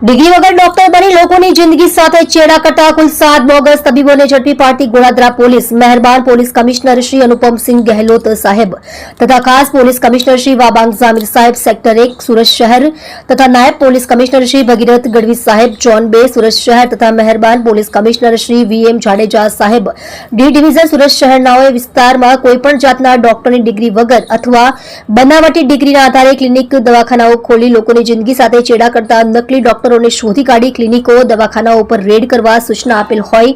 Degree વગર doctor બની લોકોની જિંદગી સાથે ચેડા કરતા કુલ 7 બોગસ તબીબોને ઝડપી પાડતી ગોળાદરા પોલીસ મહેરબાન પોલીસ કમિશનર શ્રી અનુપમસિંહ ગહેલોત સાહેબ તથા ખાસ પોલીસ કમિશનર શ્રી વાબાંગ ઝામીર સાહેબ સેક્ટર 1 સુરત શહેર તથા નાયબ પોલીસ કમિશનર શ્રી ભગીરથ ગઢવી સાહેબ ઝોન 2 સુરત શહેર તથા મહેરબાન police commissioner Shri VM Jadeja સાહેબ ડી ડિવિઝન સુરત શહેરનાઓએ વિસ્તારમાં કોઈપણ જાતના ડોક્ટરની ડિગ્રી વગર અથવા બનાવટી ડિગ્રીના આધારે ક્લિનિક દવાખાનાઓ ખોલી લોકોની જિંદગી સાથે ચેડા કરતા નકલી ડોક્ટર શોધી કાઢી ક્લિનિકો દવાખાનાઓ પર રેડ કરવા સૂચના આપેલ હોય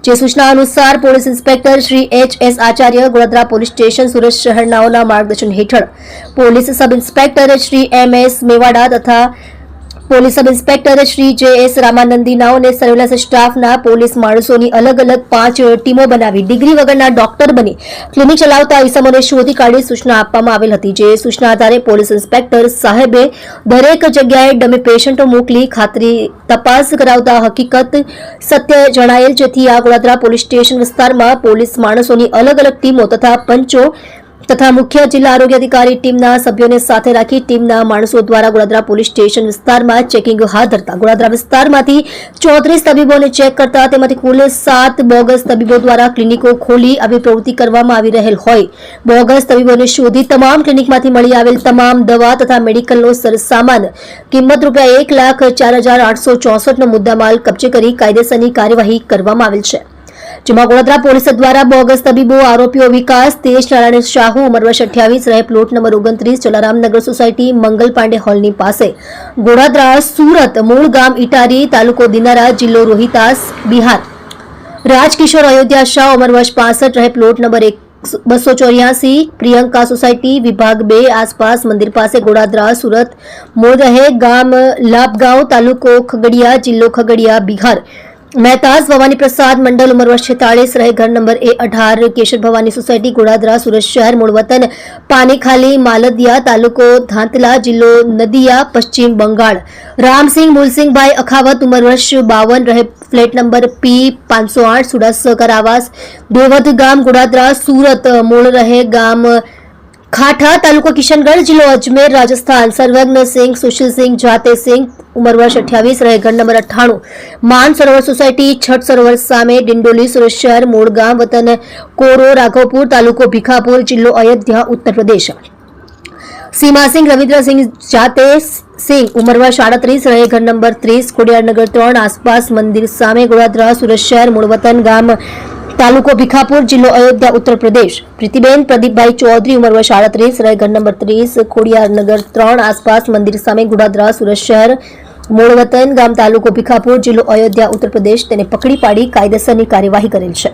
જે સૂચના અનુસાર police inspector Shri HS. Acharya Godadara police station Surat શહેરનાઓના માર્ગદર્શન હેઠળ police sub inspector Shri MS. Mewada તથા police sub inspector Shri JS. રામાનંદીનાઓને સર્વેલન્સ સ્ટાફના પોલીસ માણસોની અલગ અલગ 5 ટીમો બનાવી ડિગ્રી વગરના ડોક્ટર બની ક્લિનિક ચલાવતા ઇસમોને શોધી કાઢી સૂચના આપવામાં આવેલ હતી જે સૂચના આધારે પોલીસ ઇન્સ્પેક્ટર સાહેબે દરેક જગ્યાએ ડમી પેશન્ટો મોકલી ખાતરી તપાસ કરાવતા હકીકત સત્ય જણાયેલ જેથી આ ગોળાદરા પોલીસ સ્ટેશન વિસ્તારમાં પોલીસ માણસોની અલગ અલગ ટીમો તથા પંચો તથા મુખ્ય જિલ્લા આરોગ્ય અધિકારી ટીમના સભ્યોને સાથે રાખી ટીમના માણસો દ્વારા ગોળાદરા પોલીસ સ્ટેશન વિસ્તારમાં ચેકિંગ હાથ ધરતા ગોળાદરા વિસ્તારમાંથી 34 તબીબોને ચેક કરતા તેમાંથી કુલ 7 બોગસ તબીબો દ્વારા ક્લિનિકો ખોલી આવી પ્રવૃત્તિ કરવામાં આવી રહેલ હોય બોગસ તબીબોને શોધી તમામ ક્લિનિકમાંથી મળી આવેલ તમામ દવા તથા મેડિકલનો સરસામાન કિંમત ₹1,04,864 નો મુદ્દામાલ કબજે કરી કાયદેસરની કાર્યવાહી કરવામાં આવેલ છે જેમાં ગોળાદરા પોલીસ દ્વારા બોગસ તબીબો આરોપીઓ વિકાસ તેજ નારાયણ શાહુ ઉંમર વર્ષ 28 રહે plot number 29 Jalaramnagar society Mangal Pandey હોલની પાસે ગોળાદરા સુરત મૂળ ગામ ઇટારી તાલુકો દિનારા જિલ્લો રોહિતાસ બિહાર રાજકિશોર અયોધ્યા શાહ ઉંમર વર્ષ 65 રહે પ્લોટ નંબર 284 પ્રિયંકા સોસાયટી વિભાગ 2 આસપાસ મંદિર પાસે ગોળાદરા સુરત મૂળ રહે ગામ લાભગાંવ તાલુકો ખગડિયા જિલ્લો ખગડિયા બિહાર મહેતાજ ભવાની પ્રસાદ મંડલ ઉંમર વર્ષ 46 રહે ઘર number A18 Keshar Bhavani society Godadara Surat શહેર મૂળ વતન પાનીખાલી માલદિયા તાલુકો ધાંતલા જિલ્લો નદિયા પશ્ચિમ બંગાળ રામસિંહ મૂલસિંહભાઈ અખાવત ઉંમર વર્ષ 52 રહે ફ્લેટ નંબર P508 સુરત સહકાર આવાસ દેવધ ગામ ગોળાદરા સુરત મૂળ રહે ગામ ખાઠા તાલુકો કિશનગઢ જિલ્લો અજમેર રાજસ્થાન સર્વજ્ઞ સિંહ સુશીલ સિંહ જાતે સિંહ ઉંમર વર્ષ 28 રહે ઘર નંબર 98 માન સરોવર સોસાયટી છઠ સરોવર સામે ડિંડોલી સુરત શહેર મૂળ ગામ વતન કોરો રાઘવપુર તાલુકો ભીખાપુર જિલ્લો અયોધ્યા ઉત્તર પ્રદેશ સીમાસિંહ રવિન્દ્રસિંહ જાતે સિંહ ઉંમર વર્ષ 38 રહે ઘર નંબર 30 ખોડિયારનગર 3 આસપાસ મંદિર સામે ગોળાદરા સુરત શહેર મૂળ વતન ગામ તાલુકો ભીખાપુર જિલ્લો અયોધ્યા ઉત્તર પ્રદેશ પ્રીતિબેન પ્રદીપભાઈ ચૌધરી ઉંમર વર્ષ 38 રહે ઘર નંબર 30 ખોડિયારનગર 3 આસપાસ મંદિર સામે ગોળાદરા સુરત શહેર મૂળ વતન ગામ તાલુકો ભીખાપુર જિલ્લો અયોધ્યા ઉત્તર પ્રદેશ તેને પકડી પાડી કાયદેસરની કાર્યવાહી કરેલ છે।